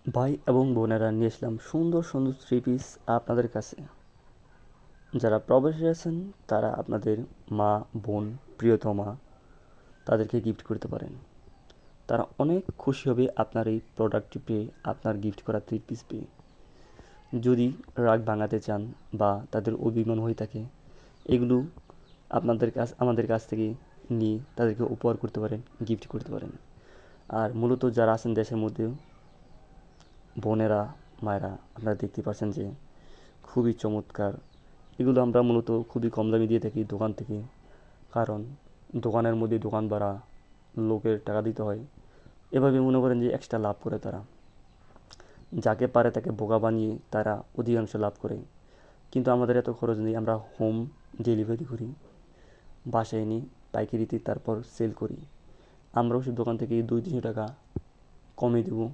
ভাই এবং বোনেরা, নিয়ে আসলাম সুন্দর সুন্দর থ্রি পিস আপনাদের কাছে। যারা প্রবাসী আছেন তারা আপনাদের মা, বোন, প্রিয়তমা তাদেরকে গিফট করতে পারেন। তারা অনেক খুশি হবে আপনার এই প্রোডাক্টটি পেয়ে, আপনার গিফট করা থ্রি পিস পেয়ে। যদি রাগ ভাঙাতে চান বা তাদের অভিমান হয়ে থাকে, এগুলো আমাদের কাছ থেকে নিয়ে তাদেরকে উপহার করতে পারেন, গিফট করতে পারেন। আর মূলত যারা আছেন দেশের মধ্যে, বোনেরা, মায়েরা, আপনারা দেখতে পাচ্ছেন যে খুবই চমৎকার। এগুলো আমরা মূলত খুবই কম দামে দিয়ে থাকি দোকান থেকে, কারণ দোকানের মধ্যে দোকান ভাড়া, লোকের টাকা দিতে হয়। এভাবে মনে করেন যে এক্সট্রা লাভ করে তারা। যাকে পারে তাকে বোকা বানিয়ে তারা অধিকাংশ লাভ করে। কিন্তু আমাদের এত খরচ নেই, আমরা হোম ডেলিভারি করি, বাসায় নিই পাইকারিতে, তারপর সেল করি। আমরাও সে দোকান থেকে 200-300 টাকা কমে দেবো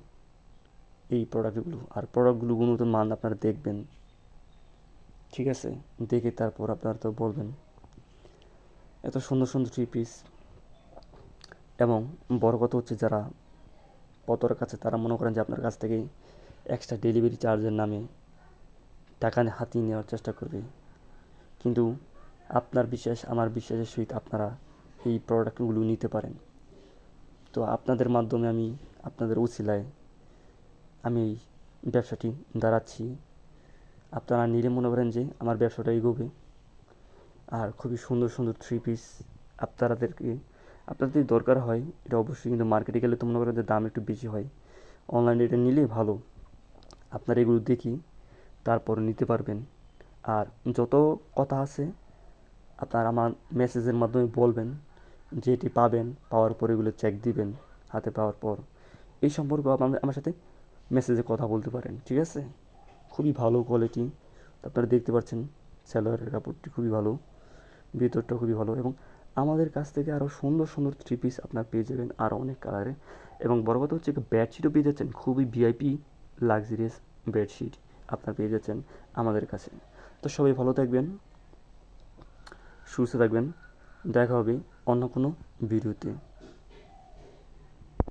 এই প্রোডাক্টগুলো। আর প্রোডাক্টগুলো গুণগত মান আপনারা দেখবেন, ঠিক আছে? দেখে তারপর আপনারা তো বলবেন। এত সুন্দর সুন্দর থ্রি পিস। এবং বড় কথা হচ্ছে, যারা পতর কাছে তারা মনে করেন যে আপনার কাছ থেকে এক্সট্রা ডেলিভারি চার্জের নামে টাকা হাতিয়ে নেওয়ার চেষ্টা করবে। কিন্তু আপনার বিশ্বাস আমার বিশ্বাসের সহিত আপনারা এই প্রোডাক্টগুলো নিতে পারেন। তো আপনাদের মাধ্যমে আমি, আপনাদের উছিলায় আমি এই ব্যবসাটি দাঁড়াচ্ছি। আপনারা নিলে মনে করেন যে আমার ব্যবসাটা এগোবে। আর খুবই সুন্দর সুন্দর থ্রি পিস আপনাদেরকে, আপনাদের দরকার হয় এটা অবশ্যই, কিন্তু মার্কেটে গেলে তো মনে করেন যে দাম একটু বেশি হয়। অনলাইনে এটা নিলেই ভালো। আপনারা এগুলো দেখি তারপর নিতে পারবেন। আর যত কথা আছে আপনার আমার মেসেজের মাধ্যমে বলবেন যে এটি পাবেন, পাওয়ার পর এগুলো চেক দিবেন হাতে পাওয়ার পর। এই সম্পর্কে আমার সাথে মেসেজে কথা বলতে পারেন, ঠিক আছে? খুবই ভালো কোয়ালিটি, আপনারা দেখতে পাচ্ছেন। সালোয়ারের কাপড়টি খুবই ভালো, ভিতরটা খুবই ভালো। এবং আমাদের কাছ থেকে আরও সুন্দর সুন্দর থ্রি পিস আপনার পেয়ে যাবেন, আরও অনেক কালারে। এবং বড় কথা হচ্ছে বেডশিটও পেয়ে যাচ্ছেন, খুবই ভিআইপি লাক্সারিয়াস বেডশিট আপনার পেয়ে যাচ্ছেন আমাদের কাছে। তো সবাই ভালো থাকবেন, সুস্থ থাকবেন। দেখা হবে অন্য কোনো ভিডিওতে।